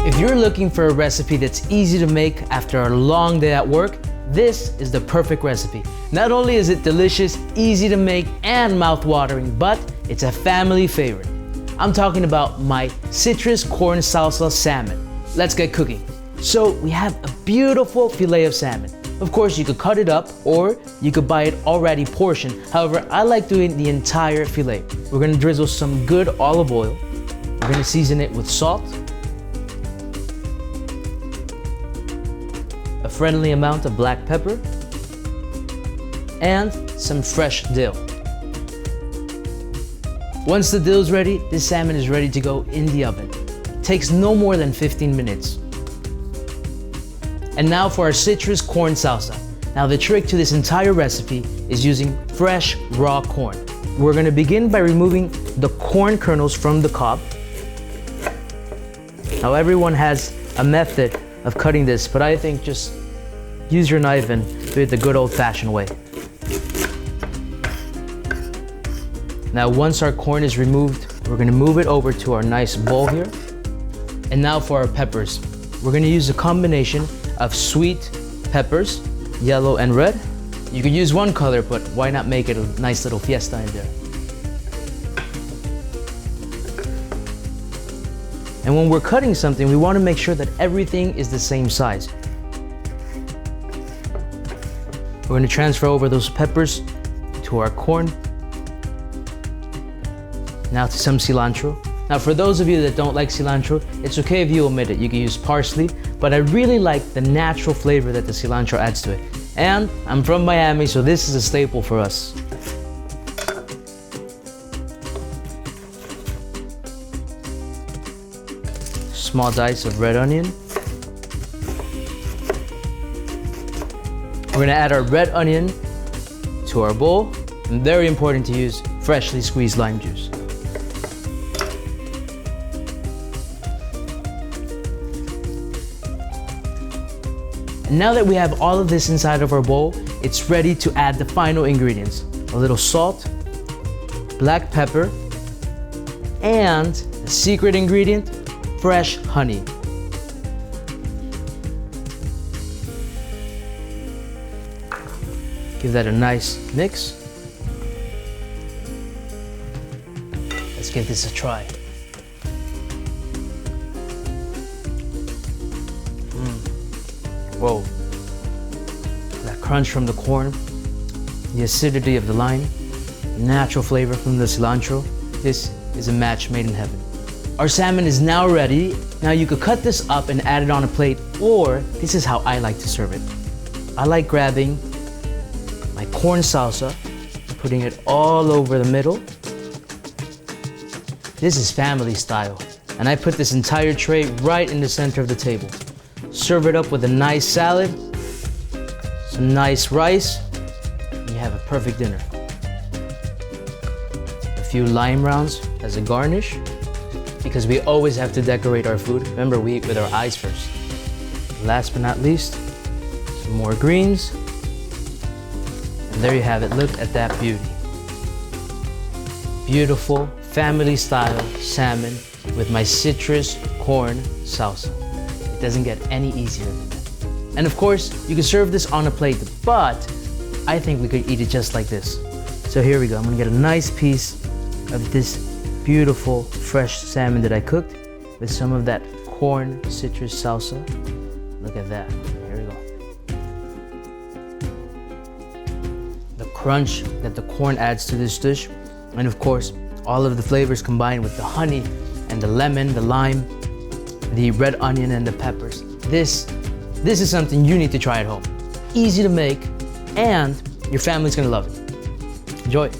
If you're looking for a recipe that's easy to make after a long day at work, this is the perfect recipe. Not only is it delicious, easy to make, and mouth-watering, but it's a family favorite. I'm talking about my citrus corn salsa salmon. Let's get cooking. So we have a beautiful fillet of salmon. Of course, you could cut it up or you could buy it already portioned. However, I like doing the entire fillet. We're gonna drizzle some good olive oil. We're gonna season it with salt, a friendly amount of black pepper, and some fresh dill. Once the dill is ready, this salmon is ready to go in the oven. It takes no more than 15 minutes. And now for our citrus corn salsa. Now the trick to this entire recipe is using fresh raw corn. We're gonna begin by removing the corn kernels from the cob. Now everyone has a method of cutting this, but I think just use your knife and do it the good old-fashioned way. Now once our corn is removed, we're gonna move it over to our nice bowl here. And now for our peppers. We're gonna use a combination of sweet peppers, yellow and red. You could use one color, but why not make it a nice little fiesta in there? And when we're cutting something, we wanna make sure that everything is the same size. We're gonna transfer over those peppers to our corn. Now to some cilantro. Now for those of you that don't like cilantro, it's okay if you omit it. You can use parsley, but I really like the natural flavor that the cilantro adds to it. And I'm from Miami, so this is a staple for us. Small dice of red onion. We're gonna add our red onion to our bowl. And very important to use freshly squeezed lime juice. And now that we have all of this inside of our bowl, it's ready to add the final ingredients. A little salt, black pepper, and the secret ingredient, fresh honey. Give that a nice mix. Let's give this a try. Whoa. That crunch from the corn, the acidity of the lime, natural flavor from the cilantro. This is a match made in heaven. Our salmon is now ready. Now you could cut this up and add it on a plate, or this is how I like to serve it. I like grabbing my corn salsa, putting it all over the middle. This is family style, and I put this entire tray right in the center of the table. Serve it up with a nice salad, some nice rice, and you have a perfect dinner. A few lime rounds as a garnish, because we always have to decorate our food. Remember, we eat with our eyes first. Last but not least, some more greens. And there you have it. Look at that beauty. Beautiful family style salmon with my citrus corn salsa. It doesn't get any easier than that. And of course, you can serve this on a plate, but I think we could eat it just like this. So here we go. I'm gonna get a nice piece of this beautiful fresh salmon that I cooked with some of that corn citrus salsa. Look at that. Here we go. The crunch that the corn adds to this dish, and of course, all of the flavors combined with the honey and the lemon, the lime, the red onion and the peppers. This is something you need to try at home. Easy to make, and your family's gonna love it. Enjoy.